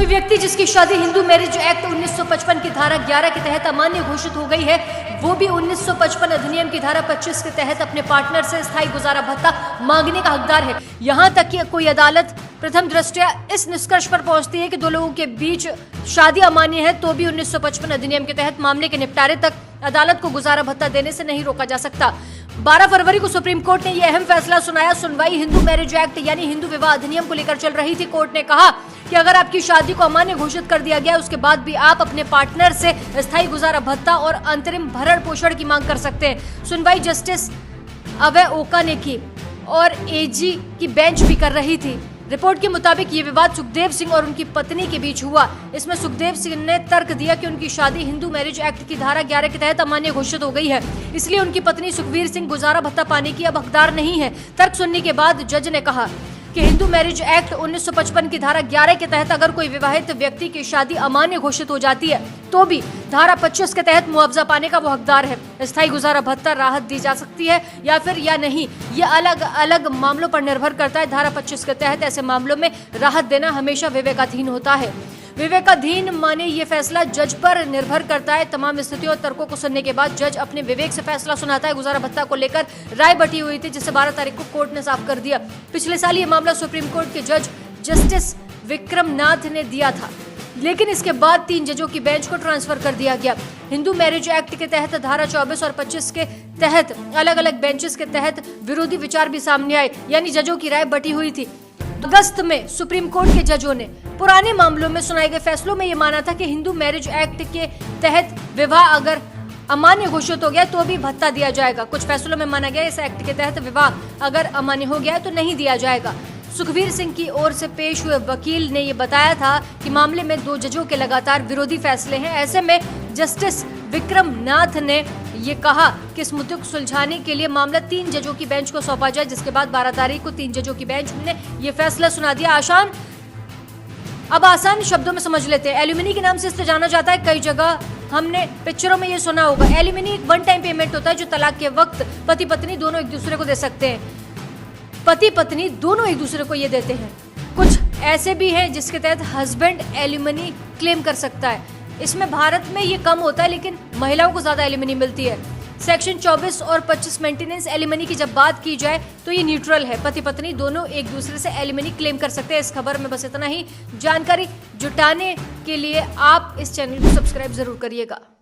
व्यक्ति जिसकी शादी हिंदू मैरिज एक्ट 1955 की धारा 11 के तहत अमान्य घोषित हो गई है, वो भी 1955 अधिनियम की धारा 25 के तहत अपने पार्टनर से स्थायी गुजारा भत्ता मांगने का हकदार है। यहाँ तक कि कोई अदालत प्रथम दृष्टया इस निष्कर्ष पर पहुंचती है कि दो लोगों के बीच शादी अमान्य है तो भी 1955 अधिनियम के तहत मामले के निपटारे तक अदालत को गुजारा भत्ता देने से नहीं रोका जा सकता। 12 फरवरी को सुप्रीम कोर्ट ने यह अहम फैसला सुनाया। सुनवाई हिंदू मैरिज एक्ट यानी हिंदू विवाह अधिनियम को लेकर चल रही थी। कोर्ट ने कहा कि अगर आपकी शादी को अमान्य घोषित कर दिया गया, उसके बाद भी आप अपने पार्टनर से स्थायी गुजारा भत्ता और अंतरिम भरण पोषण की मांग कर सकते हैं। सुनवाई जस्टिस अभय ओका ने की और एजी की बेंच भी कर रही थी। रिपोर्ट के मुताबिक ये विवाद सुखदेव सिंह और उनकी पत्नी के बीच हुआ। इसमें सुखदेव सिंह ने तर्क दिया कि उनकी शादी हिंदू मैरिज एक्ट की धारा 11 के तहत अमान्य घोषित हो गई है, इसलिए उनकी पत्नी सुखवीर सिंह गुजारा भत्ता पाने की अब हकदार नहीं है। तर्क सुनने के बाद जज ने कहा कि हिंदू मैरिज एक्ट 1955 की धारा 11 के तहत अगर कोई विवाहित व्यक्ति की शादी अमान्य घोषित हो जाती है तो भी धारा 25 के तहत मुआवजा पाने का वो हकदार है। स्थायी गुजारा भत्ता राहत दी जा सकती है या नहीं, ये अलग अलग मामलों पर निर्भर करता है। धारा 25 के तहत ऐसे मामलों में राहत देना हमेशा विवेकाधीन होता है। विवेकाधीन माने ये फैसला जज पर निर्भर करता है। तमाम स्थितियों और तर्कों को सुनने के बाद जज अपने विवेक से फैसला सुनाता है। गुजारा भत्ता को लेकर राय बटी हुई थी, जिसे 12 तारीख को कोर्ट ने साफ कर दिया। पिछले साल ये मामला सुप्रीम कोर्ट के जज जस्टिस विक्रम नाथ ने दिया था, लेकिन इसके बाद 3 जजों की बेंच को ट्रांसफर कर दिया गया। हिंदू मैरिज एक्ट के तहत धारा 24 और 25 के तहत अलग अलग बेंचेस के तहत विरोधी विचार भी सामने आए, यानी जजों की राय बटी हुई थी। अगस्त में सुप्रीम कोर्ट के जजों ने पुराने मामलों में सुनाए गए फैसलों में ये माना था कि हिंदू मैरिज एक्ट के तहत विवाह अगर अमान्य घोषित हो गया तो भी भत्ता दिया जाएगा। कुछ फैसलों में माना गया इस एक्ट के तहत विवाह अगर अमान्य हो गया है तो नहीं दिया जाएगा। सुखवीर सिंह की ओर से पेश हुए वकील ने ये बताया था कि मामले में 2 जजों के लगातार विरोधी फैसले हैं। ऐसे में जस्टिस विक्रम नाथ ने ये कहा कि इस मुद्दे को सुलझाने के लिए मामला 3 जजों की बेंच को सौंपा जाए, जिसके बाद 12 तारीख को 3 जजों की बेंच ने ये फैसला सुना दिया। अब आसान शब्दों में समझ लेते हैं। एलिमनी के नाम से इसे जाना जाता है। कई जगह हमने पिक्चरों में ये सुना होगा। एलिमनी एक वन टाइम पेमेंट होता है जो तलाक के वक्त पति पत्नी दोनों एक दूसरे को दे सकते हैं। पति पत्नी दोनों एक दूसरे को ये देते हैं। कुछ ऐसे भी हैं जिसके तहत हस्बैंड एलिमनी क्लेम कर सकता है। इसमें भारत में ये कम होता है, लेकिन महिलाओं को ज्यादा एलिमनी मिलती है। सेक्शन 24 और 25 मेंटेनेंस एलिमनी की जब बात की जाए तो ये न्यूट्रल है। पति पत्नी दोनों एक दूसरे से एलिमनी क्लेम कर सकते हैं। इस खबर में बस इतना ही। जानकारी जुटाने के लिए आप इस चैनल को सब्सक्राइब जरूर करिएगा।